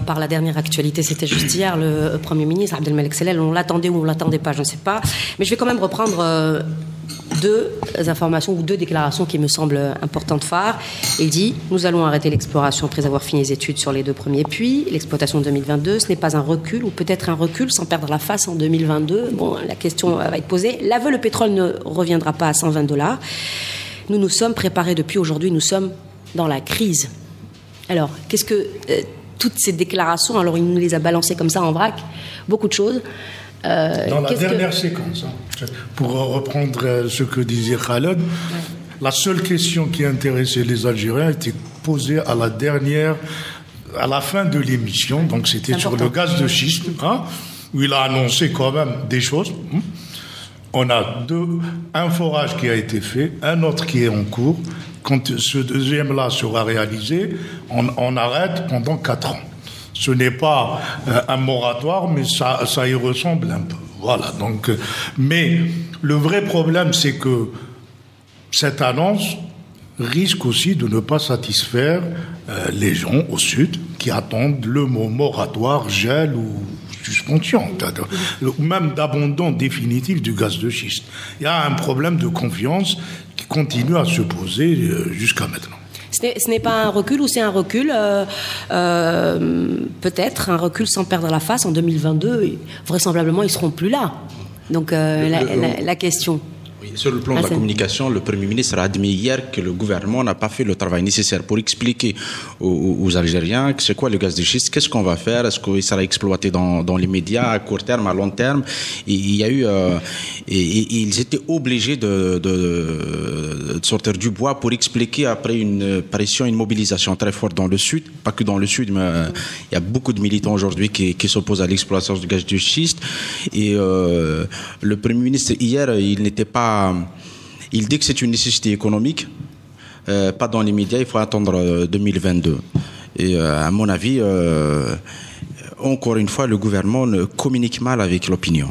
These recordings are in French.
par la dernière actualité. C'était juste hier, le Premier ministre, Abdelmalek Sellel. On l'attendait ou on ne l'attendait pas, je ne sais pas. Mais je vais quand même reprendre deux informations ou deux déclarations qui me semblent importantes phares. Il dit « Nous allons arrêter l'exploration après avoir fini les études sur les 2 premiers puits. L'exploitation de 2022, ce n'est pas un recul ou peut-être un recul sans perdre la face en 2022. » Bon, la question va être posée. L'aveu, le pétrole ne reviendra pas à $120. Nous nous sommes préparés depuis aujourd'hui. Nous sommes dans la crise. Alors, qu'est-ce que toutes ces déclarations, alors il nous les a balancées comme ça en vrac, beaucoup de choses. Dans la dernière séquence, pour reprendre ce que disait Khaled, la seule question qui intéressait les Algériens était posée à la fin de l'émission, donc c'était sur le gaz de schiste, où il a annoncé quand même des choses. On a un forage qui a été fait, un autre qui est en cours. Quand ce deuxième-là sera réalisé, on arrête pendant 4 ans. Ce n'est pas un moratoire, mais ça y ressemble un peu. Voilà. Donc, mais le vrai problème, c'est que cette annonce risque aussi de ne pas satisfaire les gens au sud qui attendent le mot moratoire, gel ou suspension, ou même d'abandon définitif du gaz de schiste. Il y a un problème de confiance qui continue à se poser jusqu'à maintenant. Ce n'est pas un recul ou c'est un recul peut-être un recul sans perdre la face en 2022. Vraisemblablement, ils ne seront plus là. Donc, la question... Oui, sur le plan de la communication, le Premier ministre a admis hier que le gouvernement n'a pas fait le travail nécessaire pour expliquer aux Algériens que c'est quoi le gaz de schiste, qu'est-ce qu'on va faire, est-ce qu'il sera exploité dans les médias à court terme, à long terme. Et il y a eu, ils étaient obligés de sortir du bois pour expliquer après une pression, une mobilisation très forte dans le sud, pas que dans le sud, mais il y a beaucoup de militants aujourd'hui qui s'opposent à l'exploitation du gaz de schiste. Et le Premier ministre hier, il n'était pas. Il dit que c'est une nécessité économique, pas dans les médias, il faut attendre 2022. Et à mon avis, encore une fois, le gouvernement communique mal avec l'opinion.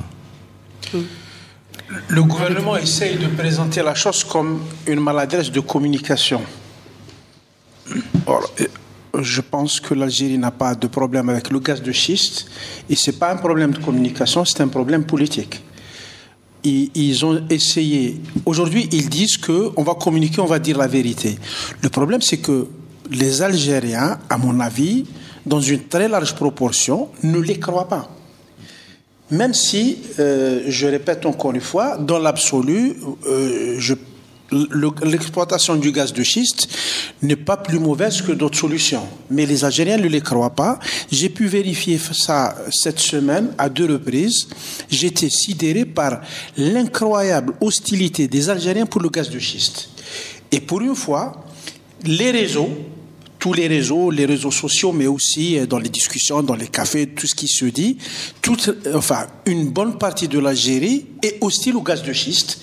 Le gouvernement essaye de présenter la chose comme une maladresse de communication. Or, je pense que l'Algérie n'a pas de problème avec le gaz de schiste, et ce n'est pas un problème de communication, c'est un problème politique. Ils ont essayé. Aujourd'hui, ils disent qu'on va communiquer, on va dire la vérité. Le problème, c'est que les Algériens, à mon avis, dans une très large proportion, ne les croient pas. Même si, je répète encore une fois, dans l'absolu, l'exploitation du gaz de schiste n'est pas plus mauvaise que d'autres solutions. Mais les Algériens ne les croient pas. J'ai pu vérifier ça cette semaine à 2 reprises. J'étais sidéré par l'incroyable hostilité des Algériens pour le gaz de schiste. Et pour une fois, tous les réseaux sociaux, mais aussi dans les discussions, dans les cafés, tout ce qui se dit, une bonne partie de l'Algérie est hostile au gaz de schiste.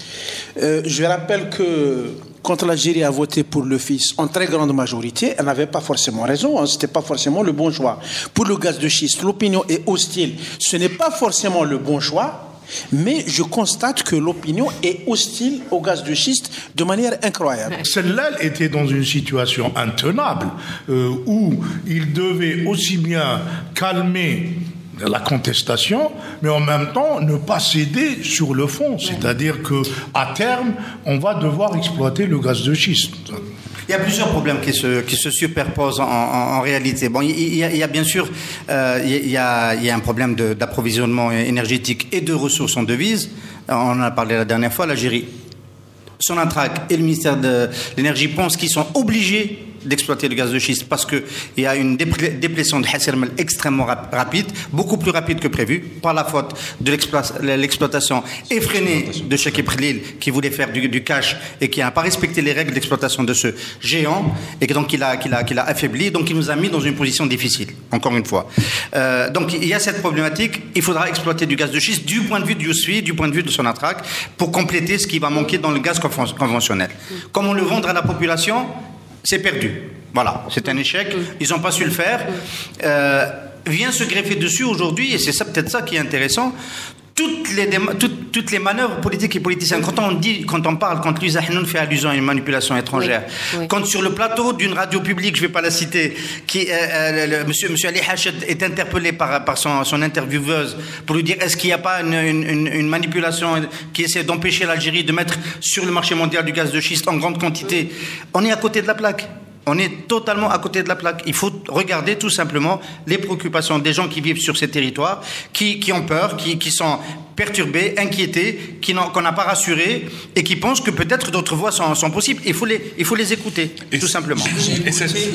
Je rappelle que quand l'Algérie a voté pour le fils en très grande majorité, elle n'avait pas forcément raison, c'était pas forcément le bon choix. Pour le gaz de schiste, l'opinion est hostile, ce n'est pas forcément le bon choix. Mais je constate que l'opinion est hostile au gaz de schiste de manière incroyable. Celle-là était dans une situation intenable où il devait aussi bien calmer la contestation, mais en même temps ne pas céder sur le fond. C'est-à-dire qu'à terme, on va devoir exploiter le gaz de schiste. Il y a plusieurs problèmes qui se superposent en réalité. Bon, il y a bien sûr il y a un problème d'approvisionnement énergétique et de ressources en devises. On en a parlé la dernière fois. L'Algérie, Sonatrach et le ministère de l'Énergie pensent qu'ils sont obligés d'exploiter le gaz de schiste parce qu'il y a une déplétion de Hassi R'Mel extrêmement rapide, beaucoup plus rapide que prévu, par la faute de l'exploitation effrénée de Cheikh Khalil qui voulait faire du cash et qui n'a pas respecté les règles d'exploitation de ce géant et donc il a affaibli, donc il nous a mis dans une position difficile, encore une fois. Donc il y a cette problématique, il faudra exploiter du gaz de schiste du point de vue de Youssoui, du point de vue de Sonatrach, pour compléter ce qui va manquer dans le gaz conventionnel. Comment le vendre à la population ? C'est perdu. Voilà, c'est un échec. Ils n'ont pas su le faire. Vient se greffer dessus aujourd'hui, et c'est ça, peut-être ça qui est intéressant, toutes les manœuvres politiques et politiciennes. Quand Louisa Hanoun fait allusion à une manipulation étrangère, quand sur le plateau d'une radio publique, je ne vais pas la citer, monsieur Ali Hached est interpellé par son intervieweuse pour lui dire est-ce qu'il n'y a pas une manipulation qui essaie d'empêcher l'Algérie de mettre sur le marché mondial du gaz de schiste en grande quantité. On est à côté de la plaque. On est totalement à côté de la plaque. Il faut regarder tout simplement les préoccupations des gens qui vivent sur ces territoires, qui ont peur, qui sont perturbés, inquiétés, qu'on n'a pas rassurés et qui pensent que peut-être d'autres voies sont possibles. Il faut les écouter, tout simplement.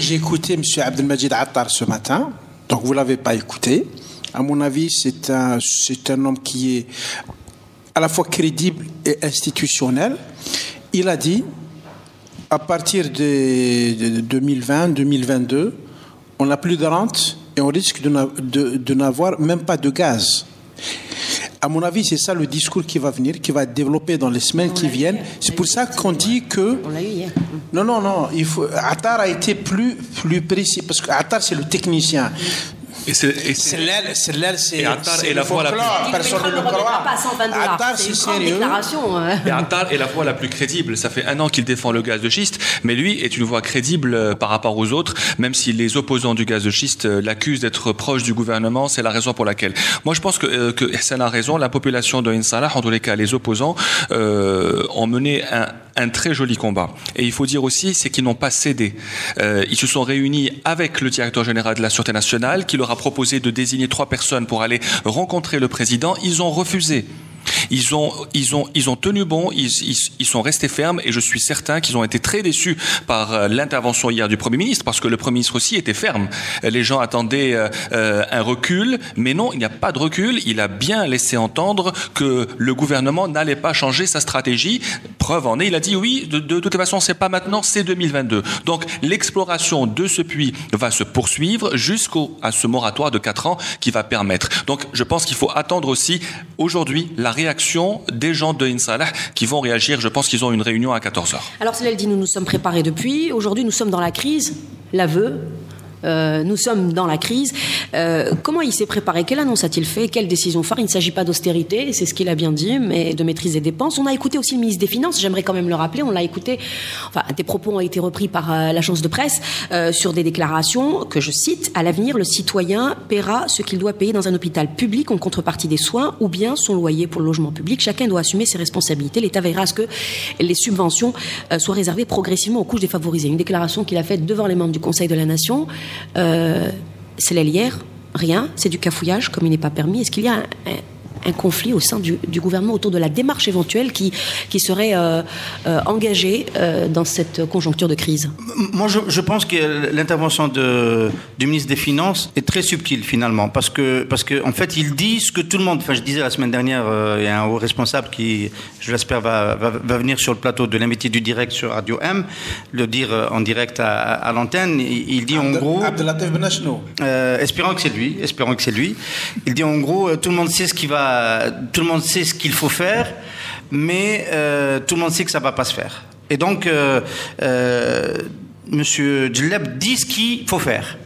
J'ai écouté M. Abdelmajid Attar ce matin, donc vous ne l'avez pas écouté. À mon avis, c'est un homme qui est à la fois crédible et institutionnel. Il a dit, à partir de 2020-2022, on n'a plus de rente et on risque de n'avoir même pas de gaz. À mon avis, c'est ça le discours qui va venir, qui va être développé dans les semaines qui viennent. C'est pour ça qu'on dit que... On l'a eu hier. Non. Attar a été plus précis, parce que Attar, c'est le technicien. C'est Attar est la voix la plus... Personne ne le croit. Attar, c'est sérieux. Et Attar est la voix la plus crédible. Ça fait 1 an qu'il défend le gaz de schiste, mais lui est une voix crédible par rapport aux autres, même si les opposants du gaz de schiste l'accusent d'être proche du gouvernement. C'est la raison pour laquelle. Moi, je pense que Hassan a raison. La population de Insalah, en tous les cas, les opposants, ont mené un très joli combat. Et il faut dire aussi, c'est qu'ils n'ont pas cédé. Ils se sont réunis avec le directeur général de la Sûreté nationale, qui leur a proposé de désigner 3 personnes pour aller rencontrer le président. Ils ont refusé. Ils ont tenu bon, ils sont restés fermes et je suis certain qu'ils ont été très déçus par l'intervention hier du Premier ministre parce que le Premier ministre aussi était ferme. Les gens attendaient un recul, mais non, il n'y a pas de recul. Il a bien laissé entendre que le gouvernement n'allait pas changer sa stratégie. Preuve en est, il a dit oui, de toute façon, c'est pas maintenant, c'est 2022. Donc l'exploration de ce puits va se poursuivre jusqu'à ce moratoire de 4 ans qui va permettre. Donc je pense qu'il faut attendre aussi aujourd'hui la réaction des gens de Insalah qui vont réagir. Je pense qu'ils ont une réunion à 14h. Alors, cela dit, nous nous sommes préparés depuis. Aujourd'hui, nous sommes dans la crise. L'aveu. Nous sommes dans la crise. Comment il s'est préparé? Quelle annonce a-t-il fait? Quelle décision phare? Il ne s'agit pas d'austérité, c'est ce qu'il a bien dit, mais de maîtrise des dépenses. On a écouté aussi le ministre des Finances, j'aimerais quand même le rappeler, on l'a écouté, enfin, des propos ont été repris par l'agence de presse sur des déclarations que je cite: à l'avenir, le citoyen paiera ce qu'il doit payer dans un hôpital public en contrepartie des soins ou bien son loyer pour le logement public. Chacun doit assumer ses responsabilités. L'État veillera à ce que les subventions soient réservées progressivement aux couches défavorisées. Une déclaration qu'il a faite devant les membres du Conseil de la Nation. C'est l'hier, rien, c'est du cafouillage comme il n'est pas permis. Est-ce qu'il y a un conflit au sein du gouvernement autour de la démarche éventuelle qui serait engagée dans cette conjoncture de crise? Moi, je pense que l'intervention du ministre des Finances est très subtile finalement, parce que en fait, il dit ce que tout le monde. Enfin, je disais la semaine dernière, il y a un haut responsable qui, je l'espère, va venir sur le plateau de l'invité du direct sur Radio M, le dire en direct à l'antenne. Il dit en gros. Abdelatif Benachno. Espérons que c'est lui. Il dit en gros, tout le monde sait tout le monde sait ce qu'il faut faire, mais tout le monde sait que ça ne va pas se faire. Et donc, Monsieur Djellab dit ce qu'il faut faire.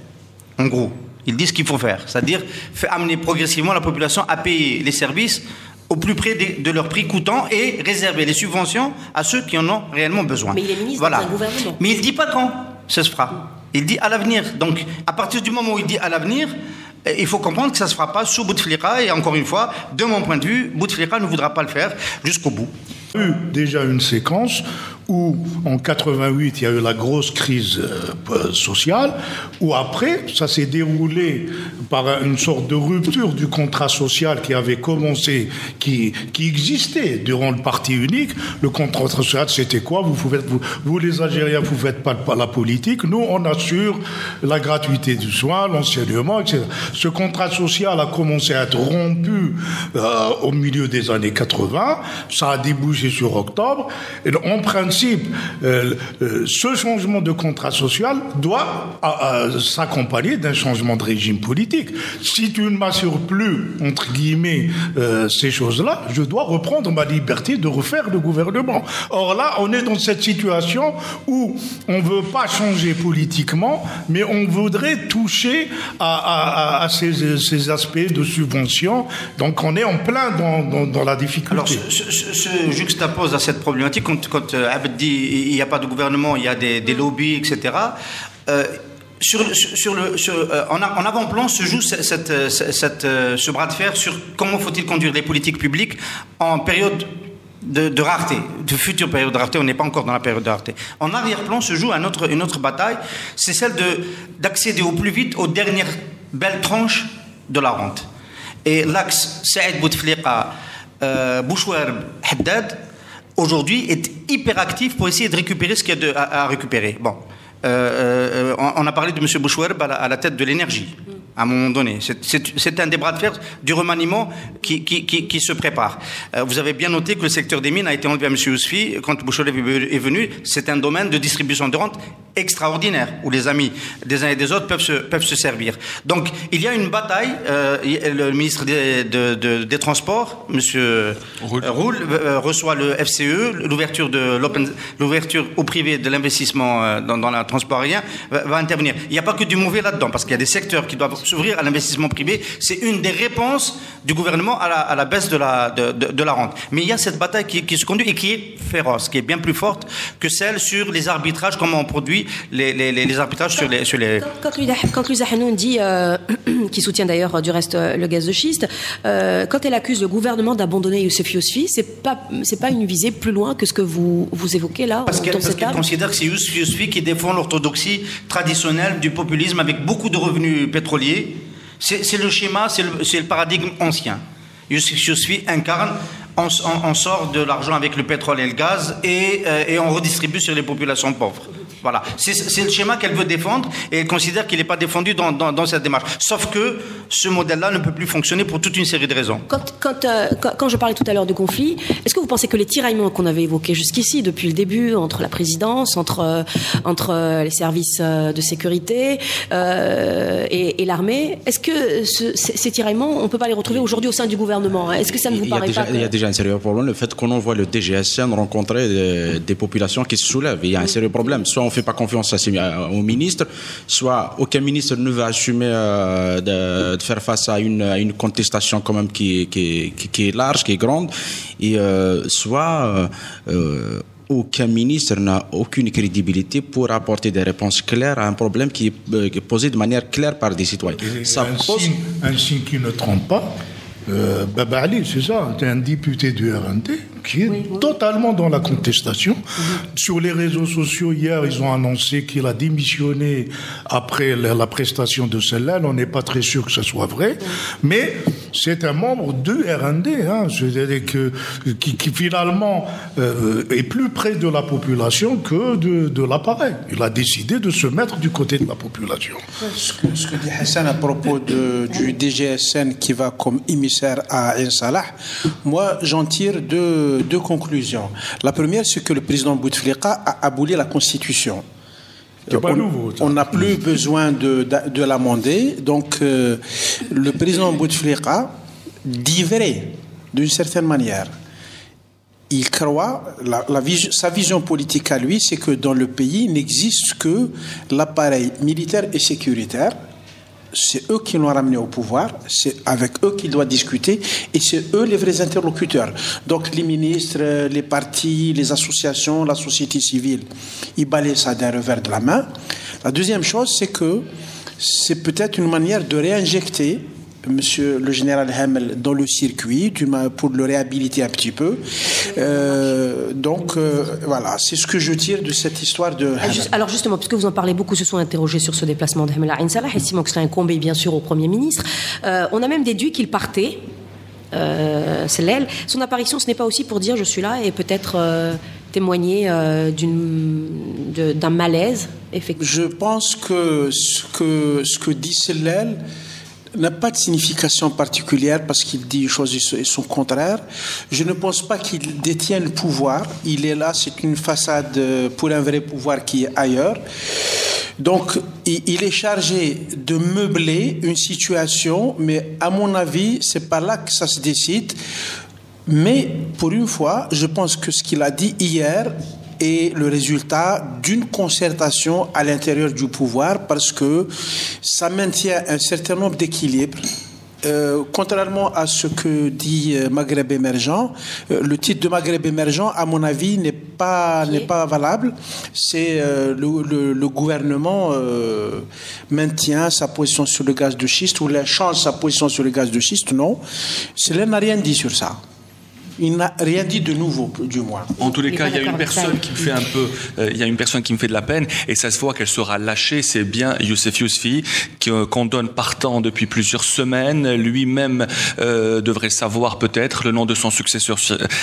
En gros, il dit ce qu'il faut faire. C'est-à-dire amener progressivement la population à payer les services au plus près de leur prix coûtant et réserver les subventions à ceux qui en ont réellement besoin. Mais il est ministre dans un gouvernement. Mais il ne dit pas quand ça se fera. Il dit à l'avenir. Donc, à partir du moment où il dit à l'avenir, il faut comprendre que ça ne se fera pas sous Bouteflika. Et encore une fois, de mon point de vue, Bouteflika ne voudra pas le faire jusqu'au bout. Il y a eu déjà une séquence où, en 88, il y a eu la grosse crise sociale, où après, ça s'est déroulé par une sorte de rupture du contrat social qui avait commencé, qui existait durant le parti unique. Le contrat social, c'était quoi? Vous les Algériens, vous ne faites pas la politique. Nous, on assure la gratuité du soin, l'enseignement, etc. Ce contrat social a commencé à être rompu au milieu des années 80. Ça a débouché sur octobre. Et en principe, principe, ce changement de contrat social doit s'accompagner d'un changement de régime politique. Si tu ne m'assures plus, entre guillemets, ces choses-là, je dois reprendre ma liberté de refaire le gouvernement. Or là, on est dans cette situation où on ne veut pas changer politiquement, mais on voudrait toucher à ces aspects de subvention. Donc on est en plein dans la difficulté. Alors, je juxtapose à cette problématique, quand Abed dit il n'y a pas de gouvernement, il y a des lobbies, etc. En avant-plan se joue ce bras de fer sur comment faut-il conduire les politiques publiques en période de rareté, de future période de rareté. On n'est pas encore dans la période de rareté. En arrière-plan se joue une autre bataille, c'est celle d'accéder au plus vite aux dernières belles tranches de la rente. Et l'axe Saïd Bouteflika, Bouchouer, Haddad, aujourd'hui est hyper actif pour essayer de récupérer ce qu'il y a à récupérer. Bon. On a parlé de M. Bouchouer à la tête de l'énergie, à un moment donné. C'est un des bras de fer du remaniement qui se prépare. Vous avez bien noté que le secteur des mines a été enlevé à M. Yousfi quand Bouchouer est venu. C'est un domaine de distribution de rente extraordinaire, où les amis des uns et des autres peuvent se servir. Donc, il y a une bataille. Le ministre des Transports, M. Roule, reçoit le FCE, l'ouverture au privé de l'investissement dans le transport aérien va intervenir. Il n'y a pas que du mauvais là-dedans, parce qu'il y a des secteurs qui doivent s'ouvrir à l'investissement privé. C'est une des réponses du gouvernement à la baisse de la rente. Mais il y a cette bataille qui se conduit et qui est féroce, qui est bien plus forte que celle sur les arbitrages, comment on produit les arbitrages sur les... Quand Luisa Hanoun dit, qui soutient d'ailleurs du reste le gaz de schiste, quand elle accuse le gouvernement d'abandonner Youssef Yousfi, c'est pas une visée plus loin que ce que vous évoquez là. Parce qu'elle considère que c'est Youssef Yousfi qui défend l'orthodoxie traditionnelle du populisme avec beaucoup de revenus pétroliers. C'est le schéma, c'est le paradigme ancien. Youssef Yousfi incarne, on sort de l'argent avec le pétrole et le gaz et on redistribue sur les populations pauvres. Voilà, c'est le schéma qu'elle veut défendre et elle considère qu'il n'est pas défendu dans cette démarche. Sauf que ce modèle-là ne peut plus fonctionner pour toute une série de raisons. Quand je parlais tout à l'heure de conflit, est-ce que vous pensez que les tiraillements qu'on avait évoqués jusqu'ici, depuis le début, entre la présidence, entre les services de sécurité et l'armée, est-ce que ces tiraillements, on ne peut pas les retrouver aujourd'hui au sein du gouvernement? Est-ce que ça ne vous paraît pas? Il y a déjà un sérieux problème, le fait qu'on envoie le DGSN rencontrer des populations qui se soulèvent. Il y a un sérieux problème. Soit on ne fait pas confiance au ministre, soit aucun ministre ne va assumer de faire face à une contestation quand même qui est large, qui est grande, et soit aucun ministre n'a aucune crédibilité pour apporter des réponses claires à un problème qui est posé de manière claire par des citoyens. Un signe qui ne trompe pas. Baba Ali, c'est ça, c'est un député du RND qui est totalement dans la contestation. Sur les réseaux sociaux, hier, ils ont annoncé qu'il a démissionné après la prestation de celle-là. On n'est pas très sûr que ce soit vrai, mais c'est un membre du RND, c'est-à-dire qui finalement est plus près de la population que de l'appareil. Il a décidé de se mettre du côté de la population. Ce que dit Hassan à propos du DGSN qui va comme émissaire à Ain Salah, moi j'en tire deux conclusions. La première, c'est que le président Bouteflika a aboli la Constitution. On n'a plus besoin de l'amender. Donc, le président Bouteflika dit vrai, d'une certaine manière. Il croit, sa vision politique à lui, c'est que dans le pays n'existe que l'appareil militaire et sécuritaire. C'est eux qui l'ont ramené au pouvoir, c'est avec eux qu'il doit discuter et c'est eux les vrais interlocuteurs. Donc les ministres, les partis, les associations, la société civile, ils balayent ça d'un revers de la main. La deuxième chose, c'est que c'est peut-être une manière de réinjecter Monsieur le général Hamel dans le circuit pour le réhabiliter un petit peu. Voilà, c'est ce que je tire de cette histoire de Hamel. Alors justement, puisque vous en parlez beaucoup, se sont interrogés sur ce déplacement de Hamel à Ain Salah, estimant que cela incombait bien sûr au Premier ministre. On a même déduit qu'il partait. C'est l'aile. Son apparition, ce n'est pas aussi pour dire je suis là et peut-être témoigner d'un malaise effectivement. Je pense que ce que dit Sellel, n'a pas de signification particulière parce qu'il dit une chose et son contraire. Je ne pense pas qu'il détient le pouvoir. Il est là, c'est une façade pour un vrai pouvoir qui est ailleurs. Donc, il est chargé de meubler une situation, mais à mon avis, c'est pas là que ça se décide. Mais pour une fois, je pense que ce qu'il a dit hier est le résultat d'une concertation à l'intérieur du pouvoir parce que ça maintient un certain nombre d'équilibres. Contrairement à ce que dit Maghreb émergent, le titre de Maghreb émergent, à mon avis, n'est pas valable. C'est le gouvernement maintient sa position sur le gaz de schiste ou change sa position sur le gaz de schiste. Non, cela n'a rien dit sur ça. Il n'a rien dit de nouveau, du moins. En tous les cas, il y a une personne qui me fait de la peine, et ça se voit qu'elle sera lâchée. C'est bien Youssef Yousfi, qu'on donne partant depuis plusieurs semaines. Lui-même devrait savoir peut-être. Le nom de son successeur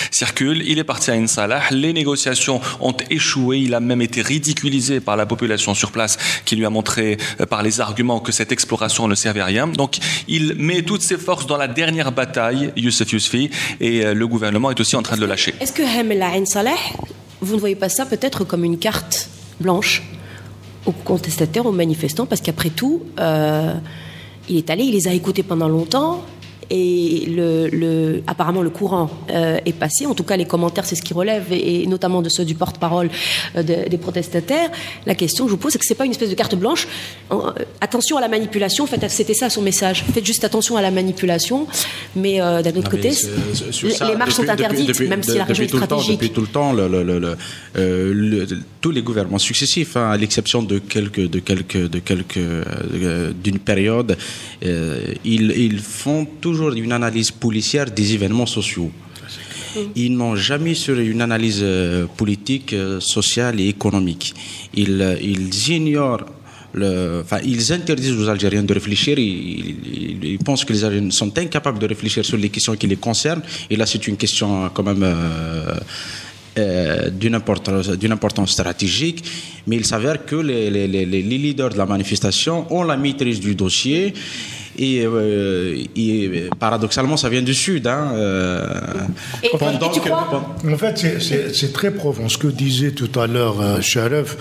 circule. Il est parti à Ain Salah. Les négociations ont échoué. Il a même été ridiculisé par la population sur place, qui lui a montré par les arguments que cette exploration ne servait à rien. Donc, il met toutes ses forces dans la dernière bataille, Youssef Yousfi, et le gouvernement est aussi en train de le lâcher. Est-ce que Hamel Ain Salah, vous ne voyez pas ça peut-être comme une carte blanche aux contestataires, aux manifestants, parce qu'après tout, il est allé, il les a écoutés pendant longtemps, et apparemment le courant est passé. En tout cas, les commentaires, c'est ce qui relève, et notamment de ceux du porte-parole des protestataires. La question que je vous pose, c'est que c'est pas une espèce de carte blanche. Attention à la manipulation. En fait, c'était ça son message. Faites juste attention à la manipulation. Mais d'un autre côté, les marches sont interdites, même si la région est stratégique. Depuis tout le temps, tous les gouvernements successifs, à l'exception d'une période, ils font toujours une analyse policière des événements sociaux. Ils n'ont jamais sur une analyse politique, sociale et économique. Ils ignorent ils interdisent aux Algériens de réfléchir. Ils pensent que les Algériens sont incapables de réfléchir sur les questions qui les concernent. Et là, c'est une question quand même d'une importance stratégique. Mais il s'avère que les leaders de la manifestation ont la maîtrise du dossier. Et paradoxalement, ça vient du Sud. En fait, c'est très profond. Ce que disait tout à l'heure Sharef,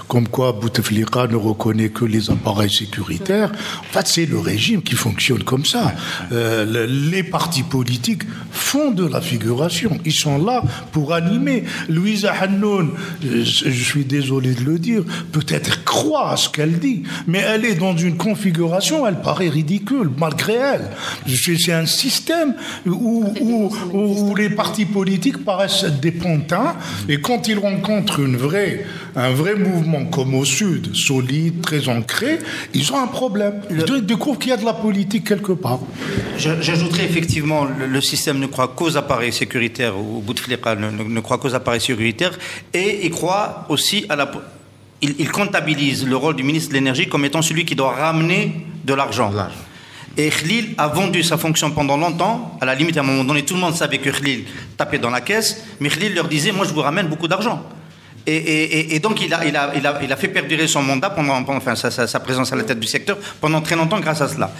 comme quoi Bouteflika ne reconnaît que les appareils sécuritaires. En fait, c'est le régime qui fonctionne comme ça. Les partis politiques font de la figuration. Ils sont là pour animer. Louisa Hannoun, je suis désolé de le dire, peut-être croit à ce qu'elle dit, mais elle est dans une configuration, elle paraît ridicule, malgré elle. C'est un système où les partis politiques paraissent des pantins, et quand ils rencontrent un vrai mouvement comme au Sud, solide, très ancré, ils ont un problème. Ils découvrent qu'il y a de la politique quelque part. J'ajouterais effectivement, le système ne croit qu'aux appareils sécuritaires, ou Bouteflika ne croit qu'aux appareils sécuritaires, et il croit aussi à il comptabilise le rôle du ministre de l'Énergie comme étant celui qui doit ramener de l'argent. Et Khlil a vendu sa fonction pendant longtemps. À la limite, à un moment donné, tout le monde savait que Khlil tapait dans la caisse, mais Khlil leur disait « Moi, je vous ramène beaucoup d'argent ». Et donc, il a fait perdurer son mandat sa présence à la tête du secteur pendant très longtemps grâce à cela.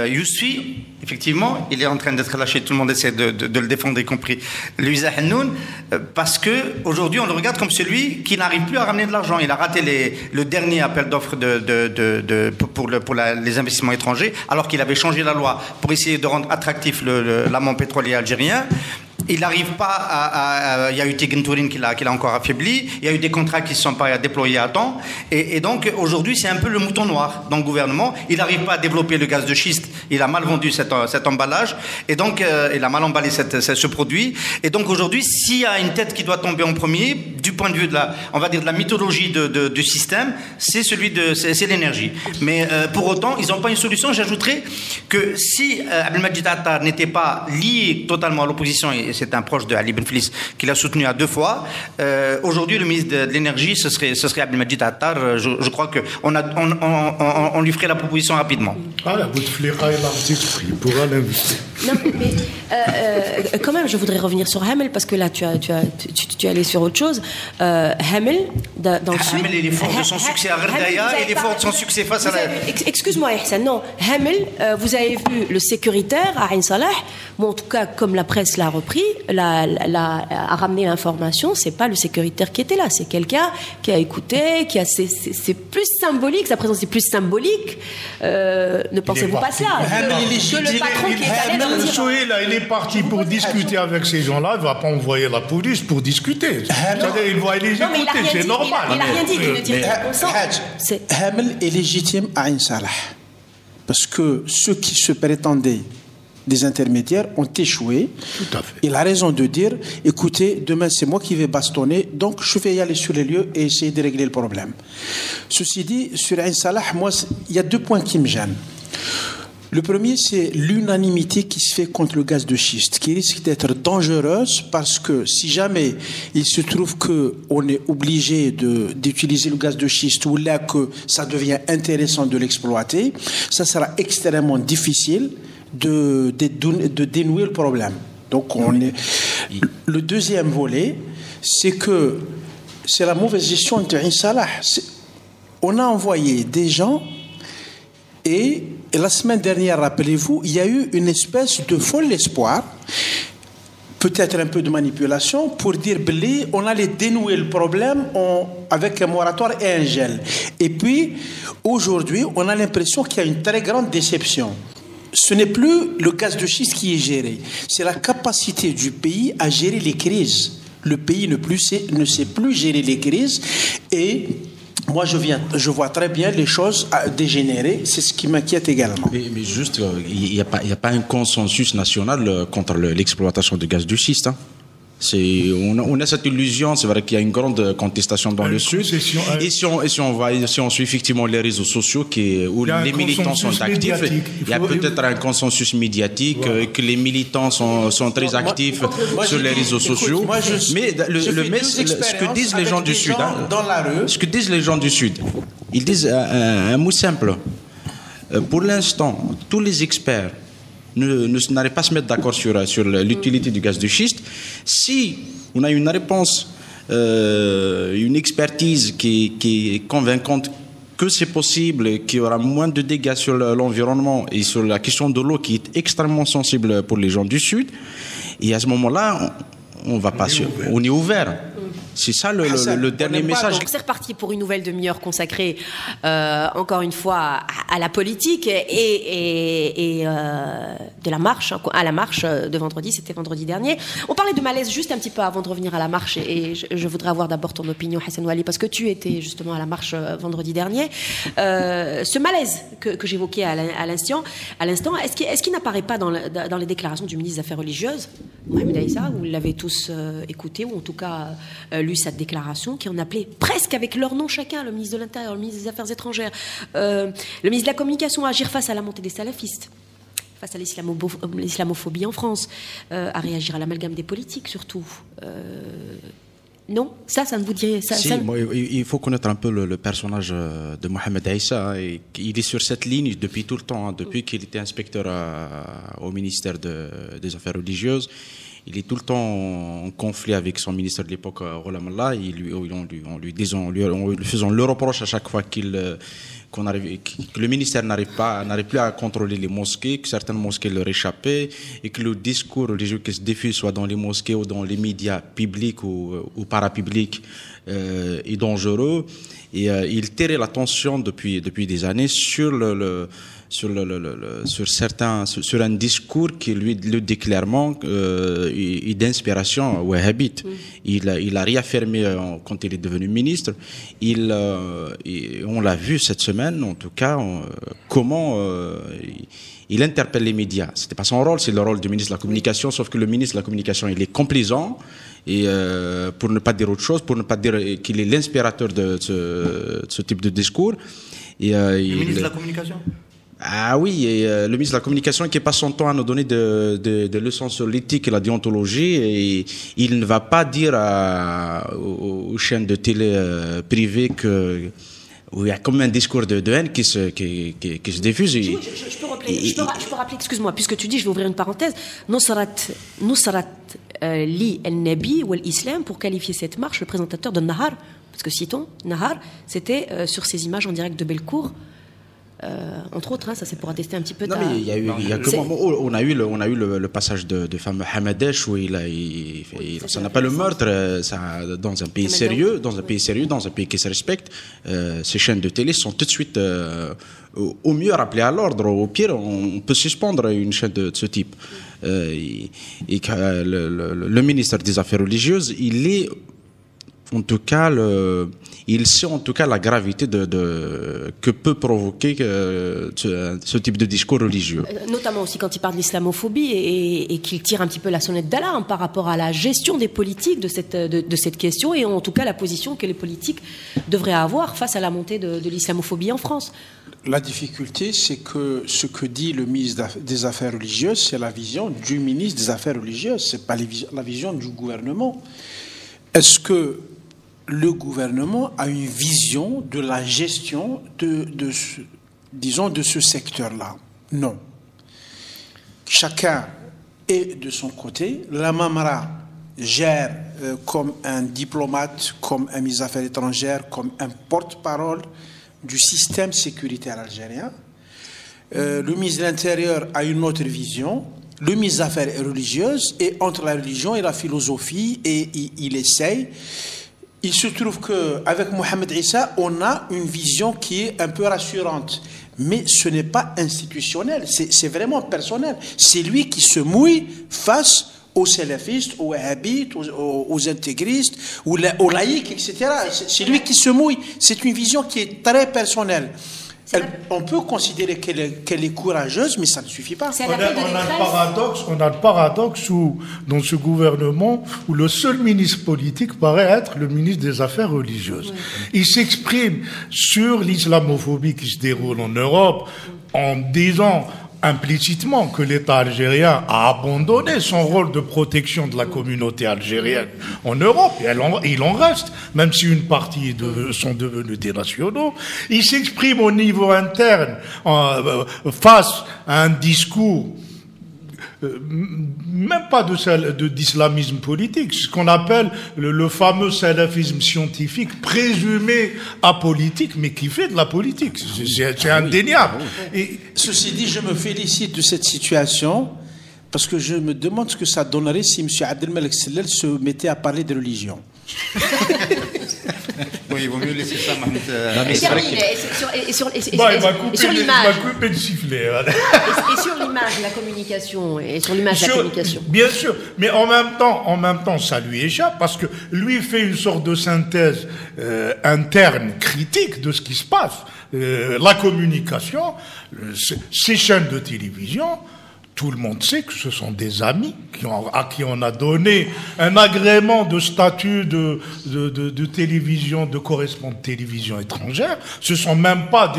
Yousfi, effectivement, il est en train d'être lâché. Tout le monde essaie de le défendre, y compris Louisa Hannoun, parce que aujourd'hui, on le regarde comme celui qui n'arrive plus à ramener de l'argent. Il a raté le dernier appel d'offres pour les investissements étrangers, alors qu'il avait changé la loi pour essayer de rendre attractif l'amont pétrolier algérien. Il n'arrive pas il y a eu Tigentourin qui l'a encore affaibli, il y a eu des contrats qui ne se sont pas déployés à temps, et donc aujourd'hui c'est un peu le mouton noir dans le gouvernement. Il n'arrive pas à développer le gaz de schiste, il a mal vendu cet emballage, et donc il a mal emballé ce produit, et donc aujourd'hui s'il y a une tête qui doit tomber en premier, du point de vue de la mythologie du système, c'est l'énergie. Mais pour autant, ils n'ont pas une solution. J'ajouterais que si Abdelmadjid Attar n'était pas lié totalement à l'opposition, et c'est un proche de Ali Ben Fliss qui l'a soutenu à 2 fois. Aujourd'hui, le ministre de l'Énergie, ce serait Abdelmadjid Attar. Je crois qu'on lui ferait la proposition rapidement. La Bouteflika et l'artiste, il pourra l'inviter. Non, mais quand même, je voudrais revenir sur Hamel parce que là, tu es allé sur autre chose. Hamel, dans le sud. Hamel, il est fort de son succès à Gherdaya, il est fort de son succès face à la. Excuse-moi, Ihsan, non. Hamel, vous avez vu le sécuritaire à Ain Salah. Bon, en tout cas, comme la presse l'a repris, a ramené l'information. C'est pas le sécuritaire qui était là, c'est quelqu'un qui a écouté, c'est plus symbolique. Sa présence est plus symbolique. Ne pensez-vous pas cela? Que le patron qui est allé leur dire. Il est parti pour discuter avec ces gens-là. Il ne va pas envoyer la police pour discuter. C'est-à-dire, il va les écouter, c'est normal. Il n'a rien dit qu'il ne dirait pas consent. Hamel est légitime à Ain Salah. Parce que ceux qui se prétendaient des intermédiaires ont échoué. Tout à fait. Il a raison de dire, écoutez, demain c'est moi qui vais bastonner, donc je vais y aller sur les lieux et essayer de régler le problème. Ceci dit, sur Ain Salah, moi, il y a 2 points qui me gênent. Le premier, c'est l'unanimité qui se fait contre le gaz de schiste, qui risque d'être dangereuse parce que si jamais il se trouve qu'on est obligé d'utiliser le gaz de schiste ou là que ça devient intéressant de l'exploiter, ça sera extrêmement difficile de dénouer le problème. Donc le deuxième volet, c'est que c'est la mauvaise gestion de Ain Salah. On a envoyé des gens et la semaine dernière, rappelez-vous, il y a eu une espèce de fol espoir, peut-être un peu de manipulation, pour dire on allait dénouer le problème avec un moratoire et un gel. Et puis, aujourd'hui, on a l'impression qu'il y a une très grande déception. Ce n'est plus le gaz de schiste qui est géré, c'est la capacité du pays à gérer les crises. Le pays ne sait plus gérer les crises et moi, je vois très bien les choses dégénérer. C'est ce qui m'inquiète également. Mais juste, il n'y a pas un consensus national contre l'exploitation du gaz du schiste. Hein. On a cette illusion, c'est vrai qu'il y a une grande contestation dans le Sud. Et si on suit effectivement les réseaux sociaux où les militants sont actifs, il y a peut-être un consensus médiatique, que les militants sont très actifs sur les réseaux sociaux. Mais ce que disent les gens du Sud, ce que disent les gens du Sud, ils disent un mot simple. Pour l'instant, tous les experts n'arrivent pas à se mettre d'accord sur l'utilité du gaz de schiste. Si on a une réponse, une expertise qui est convaincante que c'est possible, qu'il y aura moins de dégâts sur l'environnement et sur la question de l'eau qui est extrêmement sensible pour les gens du Sud, et à ce moment-là, on est ouvert. C'est ça le dernier message. C'est reparti pour une nouvelle demi-heure consacrée encore une fois à la politique et de la marche, à la marche de vendredi, c'était vendredi dernier. On parlait de malaise juste un petit peu avant de revenir à la marche et je voudrais avoir d'abord ton opinion, Hassan Ouali, parce que tu étais justement à la marche vendredi dernier. Ce malaise que j'évoquais à l'instant, est-ce qu'il n'apparaît pas dans les déclarations du ministre des Affaires religieuses, Mohamed Aïssa, vous l'avez tous écouté, ou en tout cas lu cette déclaration qui en appelait presque avec leur nom chacun, le ministre de l'Intérieur, le ministre des Affaires étrangères, le ministre de la Communication, à agir face à la montée des salafistes, face à l'islamophobie en France, à réagir à l'amalgame des politiques surtout. Non, ça ne vous dirait ça, si, moi, il faut connaître un peu le personnage de Mohamed Aïssa. Il est sur cette ligne depuis tout le temps, depuis qu'il était inspecteur au ministère des Affaires religieuses. Il est tout le temps en conflit avec son ministre de l'époque, Ghulam Allah. En lui faisant le reproche à chaque fois que le ministère n'arrive plus à contrôler les mosquées, que certaines mosquées leur échappaient, et que le discours religieux qui se diffuse soit dans les mosquées ou dans les médias publics ou parapublics est dangereux. Et il tirait l'attention depuis des années sur un discours qui lui le dit clairement d'inspiration wahhabite. Il a réaffirmé quand il est devenu ministre. On l'a vu cette semaine, en tout cas, comment il interpelle les médias. C'était pas son rôle, c'est le rôle du ministre de la Communication, sauf que le ministre de la Communication, il est complaisant. Et pour ne pas dire autre chose, pour ne pas dire qu'il est l'inspirateur de ce type de discours. Et, le ministre de la Communication ? Ah oui, et le ministre de la Communication qui passe son temps à nous donner des leçons sur l'éthique et la déontologie, et il ne va pas dire aux chaînes de télé privées où il y a comme un discours de haine qui se diffuse. Je peux je peux rappeler, excuse-moi, puisque tu dis, je vais ouvrir une parenthèse, Nusrat li al-Nabi ou l'Islam, pour qualifier cette marche, le présentateur de Nahar, parce que citons, Nahar, c'était sur ces images en direct de Bellecour. Entre autres, hein, ça c'est pour attester un petit peu. Non, mais il y a que on a eu le passage de fameux Hamadesh où ça n'a pas le meurtre, ça, dans un pays sérieux, dans un pays qui se respecte, ces chaînes de télé sont tout de suite au mieux rappelées à l'ordre, au pire on peut suspendre une chaîne de ce type. Et le ministre des Affaires religieuses, il sait en tout cas la gravité que peut provoquer ce type de discours religieux. Notamment aussi quand il parle de l'islamophobie et qu'il tire un petit peu la sonnette d'alarme par rapport à la gestion des politiques de cette question et en tout cas la position que les politiques devraient avoir face à la montée de l'islamophobie en France. La difficulté, c'est que ce que dit le ministre des Affaires religieuses, c'est la vision du ministre des Affaires religieuses, c'est pas la vision du gouvernement. Est-ce que le gouvernement a une vision de la gestion de ce secteur-là? Non. Chacun est de son côté. La Mamra gère comme un diplomate, comme un ministre des Affaires étrangères, comme un porte-parole du système sécuritaire algérien. Le ministre de l'Intérieur a une autre vision. Le ministre des Affaires religieuses est entre la religion et la philosophie et il essaye. Il se trouve qu'avec Mohamed Issa, on a une vision qui est un peu rassurante. Mais ce n'est pas institutionnel, c'est vraiment personnel. C'est lui qui se mouille face aux salafistes, aux wahhabites, aux intégristes, aux laïcs, etc. C'est lui qui se mouille. C'est une vision qui est très personnelle. On peut considérer qu'elle est courageuse, mais ça ne suffit pas. On a le paradoxe dans ce gouvernement où le seul ministre politique paraît être le ministre des Affaires religieuses. Oui. Il s'exprime sur l'islamophobie qui se déroule en Europe en disant implicitement que l'État algérien a abandonné son rôle de protection de la communauté algérienne en Europe, et il en reste, même si une partie sont devenus des nationaux. Il s'exprime au niveau interne face à un discours même pas d'islamisme politique, ce qu'on appelle le fameux salafisme scientifique présumé apolitique, mais qui fait de la politique. C'est indéniable. Et ceci dit, je me félicite de cette situation parce que je me demande ce que ça donnerait si M. Abdelmalek Sellel se mettait à parler de religion. Oui, il vaut mieux laisser ça, Mahmoud. Et sur l'image. Il m'a coupé le sifflet. Et sur l'image, la communication. Et sur l'image, la communication. Bien sûr, mais en même temps, ça lui échappe parce que lui fait une sorte de synthèse interne, critique de ce qui se passe. La communication, ces chaînes de télévision. Tout le monde sait que ce sont des amis à qui on a donné un agrément de statut de télévision, de correspondant de télévision étrangère. Ce sont même pas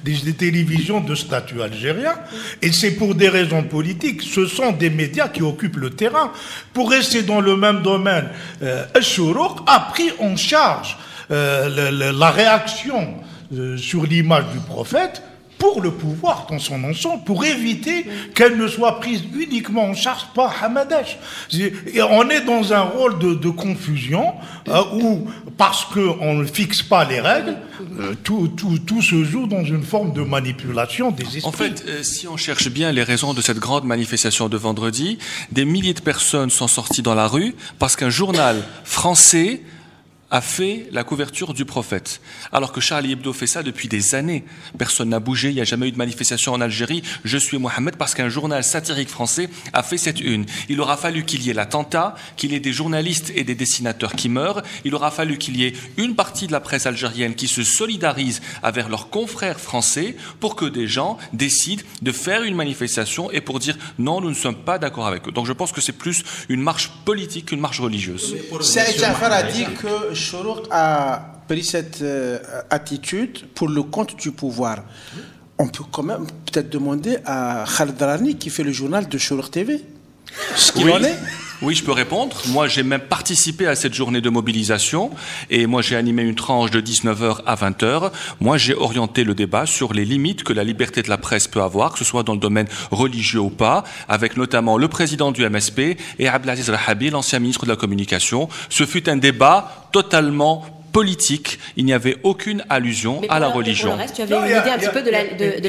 des télévisions de statut algérien. Et c'est pour des raisons politiques. Ce sont des médias qui occupent le terrain. Pour rester dans le même domaine, Al-Shourouk a pris en charge la réaction sur l'image du prophète pour le pouvoir dans son ensemble, pour éviter qu'elle ne soit prise uniquement en charge par Hamadesh. Et on est dans un rôle de confusion où, parce qu'on ne fixe pas les règles, tout se joue dans une forme de manipulation des esprits. En fait, si on cherche bien les raisons de cette grande manifestation de vendredi, des milliers de personnes sont sorties dans la rue parce qu'un journal français a fait la couverture du prophète. Alors que Charlie Hebdo fait ça depuis des années. Personne n'a bougé, il n'y a jamais eu de manifestation en Algérie. Je suis Mohamed parce qu'un journal satirique français a fait cette une. Il aura fallu qu'il y ait l'attentat, qu'il y ait des journalistes et des dessinateurs qui meurent. Il aura fallu qu'il y ait une partie de la presse algérienne qui se solidarise avec leurs confrères français pour que des gens décident de faire une manifestation et pour dire non, nous ne sommes pas d'accord avec eux. Donc je pense que c'est plus une marche politique qu'une marche religieuse. Saïd Jafar a dit que Shourouk a pris cette attitude pour le compte du pouvoir. On peut quand même peut-être demander à Khaled Rani qui fait le journal de Shourouk TV. ce qu'il en est? Oui, je peux répondre. Moi, j'ai même participé à cette journée de mobilisation et moi, j'ai animé une tranche de 19h à 20h. Moi, j'ai orienté le débat sur les limites que la liberté de la presse peut avoir, que ce soit dans le domaine religieux ou pas, avec notamment le président du MSP et Abdelaziz Rahabi, l'ancien ministre de la Communication. Ce fut un débat totalement politique, il n'y avait aucune allusion à la religion. Pour le reste, tu avais une idée un petit peu de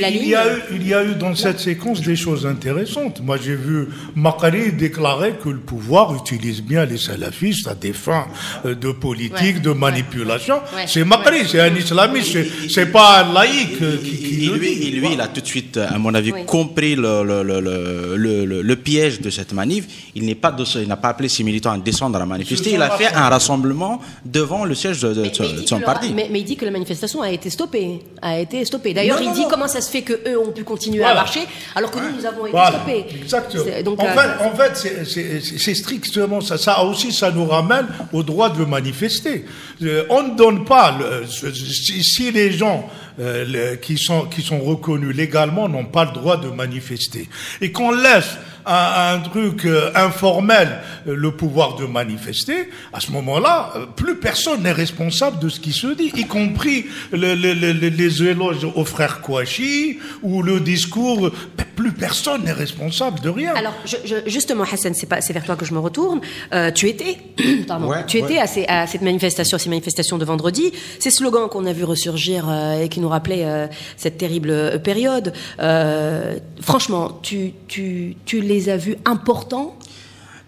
la ligne. Il y a eu dans cette séquence des choses intéressantes. Moi, j'ai vu Makari déclarer que le pouvoir utilise bien les salafistes à des fins de politique, de manipulation. C'est Makari, c'est un islamiste, c'est pas un laïc qui lui, il a tout de suite, à mon avis, compris le piège de cette manif. Il n'a pas appelé ses militants à descendre à manifester. Il a fait un rassemblement devant le siège de son parti. Mais il dit que la manifestation a été stoppée. D'ailleurs, il dit comment ça se fait qu'eux ont pu continuer à marcher alors que nous avons été stoppés. Exactement. Donc, en fait, c'est strictement ça. Ça aussi, ça nous ramène au droit de manifester. On ne donne pas... si les gens qui sont reconnus légalement n'ont pas le droit de manifester et qu'on laisse un truc informel le pouvoir de manifester, à ce moment-là, plus personne n'est responsable de ce qui se dit, y compris les éloges aux frères Kouachi ou le discours. Plus personne n'est responsable de rien. Alors, justement, Hassan, c'est vers toi que je me retourne. Tu étais à cette manifestation, ces manifestations de vendredi. Ces slogans qu'on a vu ressurgir et qui nous rappelaient cette terrible période. Franchement, tu les as vus importants?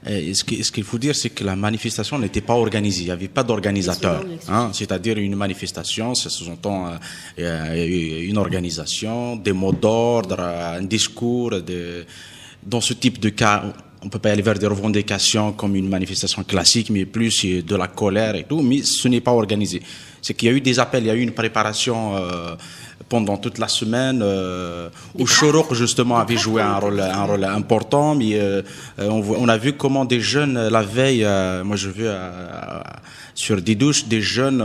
Ce qu'il faut dire, c'est que la manifestation n'était pas organisée. Il n'y avait pas d'organisateur. C'est-à-dire une manifestation, ça sous-entend une organisation, des mots d'ordre, un discours. Dans ce type de cas, on ne peut pas aller vers des revendications comme une manifestation classique, mais plus de la colère et tout. Mais ce n'est pas organisé. C'est qu'il y a eu des appels, il y a eu une préparation pendant toute la semaine où Chorouk justement avait joué un rôle important, mais on a vu comment des jeunes la veille, moi je vu sur des douches des jeunes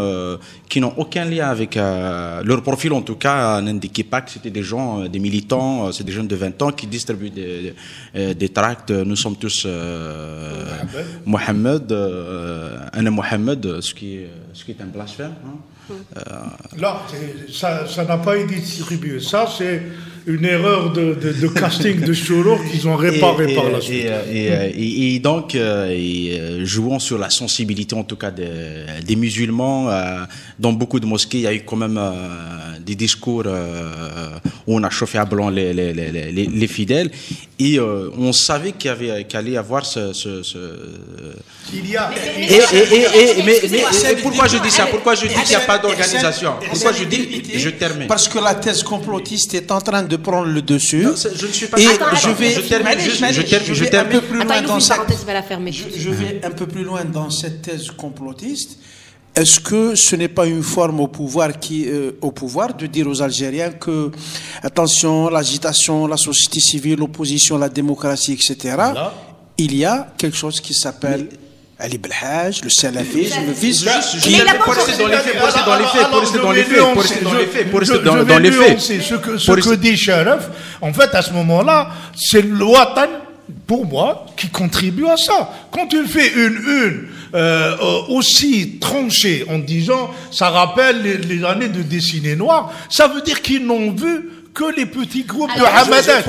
qui n'ont aucun lien avec leur profil, en tout cas n'indiquait pas que c'était des gens, des militants, c'est des jeunes de 20 ans qui distribuent des tracts. Nous sommes tous Mohamed, Anna Mohamed, ce qui est un blasphème. Là, ça n'a pas été distribué. Ça, c'est une erreur de casting de Chorouk qu'ils ont réparé par la suite. Et donc, jouant sur la sensibilité, en tout cas, des musulmans, dans beaucoup de mosquées, il y a eu quand même des discours où on a chauffé à blanc les fidèles. Et on savait qu'il allait y avoir mais pourquoi je dis ça? Pourquoi je dis qu'il n'y a pas d'organisation? Pourquoi je dis... Je termine. Parce que la thèse complotiste est en train de prendre le dessus. Non, je ne suis pas... Et je termine. Je vais un peu plus loin dans cette thèse complotiste. Est-ce que ce n'est pas une forme au pouvoir de dire aux Algériens que, attention, l'agitation, la société civile, l'opposition, la démocratie, etc., il y a quelque chose qui s'appelle Ali Belhaj, le salafisme, le vice. Pour rester dans les faits. Ce que dit Sharaf, en fait, à ce moment-là, c'est le Watan, pour moi, qui contribue à ça. Quand tu fais une aussi tranchée en disant ça rappelle les années de dessinée noire, ça veut dire qu'ils n'ont vu que les petits groupes de Hamadan.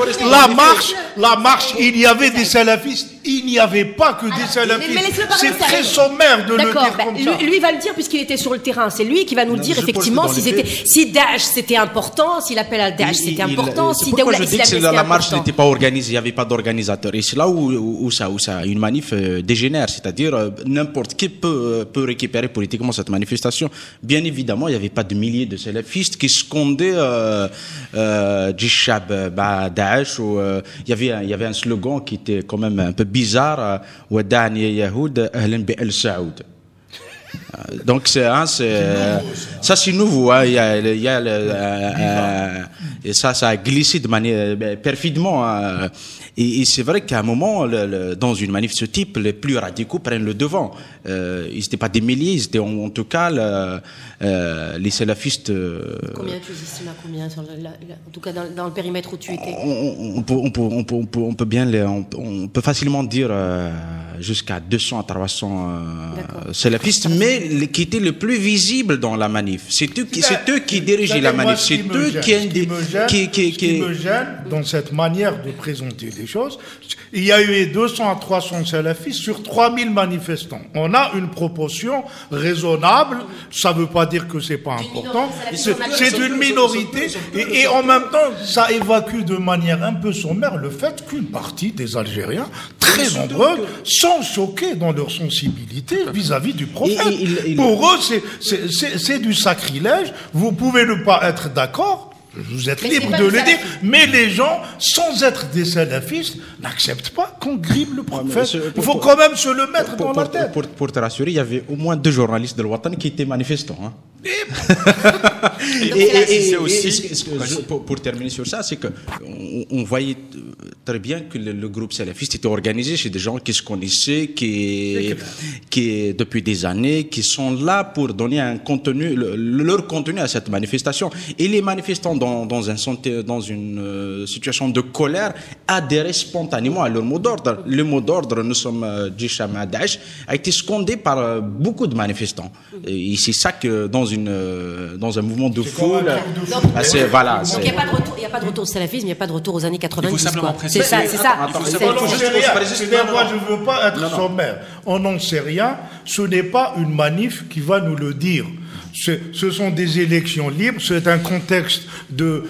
La marche, il y avait des salafistes, il n'y avait pas que des salafistes. C'est très sommaire de le dire comme ça. Lui va le dire puisqu'il était sur le terrain. C'est lui qui va nous dire effectivement si Daesh c'était important, si l'appel à Daesh c'était important, si Daoula Islamiste c'était important. La marche n'était pas organisée, il n'y avait pas d'organisateur. Et c'est là où ça une manif dégénère, c'est-à-dire n'importe qui peut récupérer politiquement cette manifestation. Bien évidemment, il n'y avait pas de milliers de salafistes qui scandaient Jishab Daesh. Il y avait un slogan qui était quand même un peu bizarre, Wadani Yahoud Ahlan bi Al Saoud. Donc ça c'est nouveau. Hein. Et ça a glissé de manière perfidement. Hein. Et c'est vrai qu'à un moment, dans une manif de ce type, les plus radicaux prennent le devant. Ils n'étaient pas des milliers, ils étaient en tout cas les salafistes. Combien tu estimes à combien en tout cas dans le périmètre où tu étais? On peut facilement dire jusqu'à 200 à 300 salafistes, mais qui étaient le plus visibles dans la manif. C'est eux qui dirigeaient la manif. C'est eux qui me gêne dans cette manière de présenter les choses. Il y a eu 200 à 300 salafistes sur 3000 manifestants. On a une proportion raisonnable. Ça ne veut pas dire que c'est pas important. C'est une minorité. Et en même temps, ça évacue de manière un peu sommaire le fait qu'une partie des Algériens, très nombreux, sont choqués dans leur sensibilité vis-à-vis du prophète. Pour eux, c'est du sacrilège. Vous pouvez ne pas être d'accord. Vous êtes libre de le dire, mais les gens, sans être des salafistes, n'acceptent pas qu'on grippe le prophète. Il faut quand même se le mettre dans la tête. Pour te rassurer, il y avait au moins 2 journalistes de l'Ouattan qui étaient manifestants. Hein. Pour terminer sur ça, c'est qu'on voyait très bien que le groupe salafiste était organisé chez des gens qui se connaissaient, qui depuis des années, qui sont là pour donner un contenu, leur contenu à cette manifestation. Et les manifestants dans une situation de colère adhéraient spontanément à leur mot d'ordre. Le mot d'ordre, nous sommes Djisham à Daesh, a été scandé par beaucoup de manifestants. Et c'est ça que dans un mouvement de foule. Donc il n'y a pas de retour au salafisme, il n'y a pas de retour aux années 90. C'est ça. Moi, je ne veux pas être sommaire. On n'en sait rien. Ce n'est pas une manif qui va nous le dire. Ce sont des élections libres, c'est un contexte de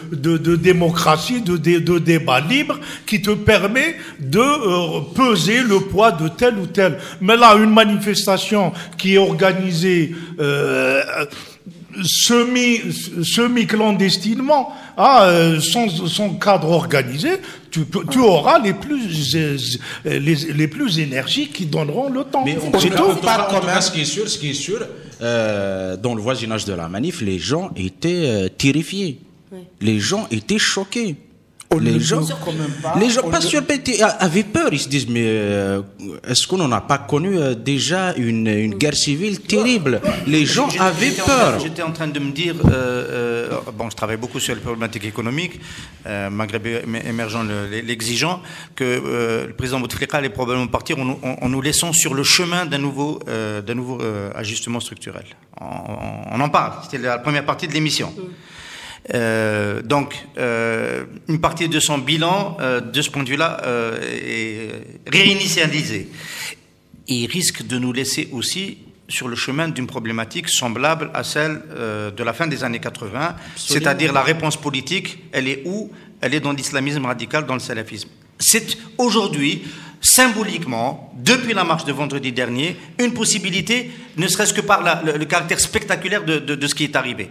démocratie, de débat libre qui te permet de peser le poids de tel ou tel. Mais là, une manifestation qui est organisée semi-clandestinement, sans cadre organisé, tu auras les plus énergiques qui donneront le temps. Mais ce qui est sûr, dans le voisinage de la manif, les gens étaient terrifiés. Oui. Les gens étaient choqués. Les gens pas sûr, avaient peur. Ils se disent, mais est-ce qu'on n'en a pas connu déjà une guerre civile terrible? Les gens avaient peur. J'étais en train de me dire, je travaille beaucoup sur les problématiques économiques, Maghreb émergent l'exigeant, que le président Bouteflika allait probablement partir en nous laissant sur le chemin d'un nouveau ajustement structurel. On en parle, c'était la première partie de l'émission. Une partie de son bilan, de ce point de vue-là, est réinitialisée. Il risque de nous laisser aussi sur le chemin d'une problématique semblable à celle de la fin des années 80, c'est-à-dire la réponse politique, elle est où? Elle est dans l'islamisme radical, dans le salafisme. C'est aujourd'hui, symboliquement, depuis la marche de vendredi dernier, une possibilité, ne serait-ce que par le caractère spectaculaire de ce qui est arrivé.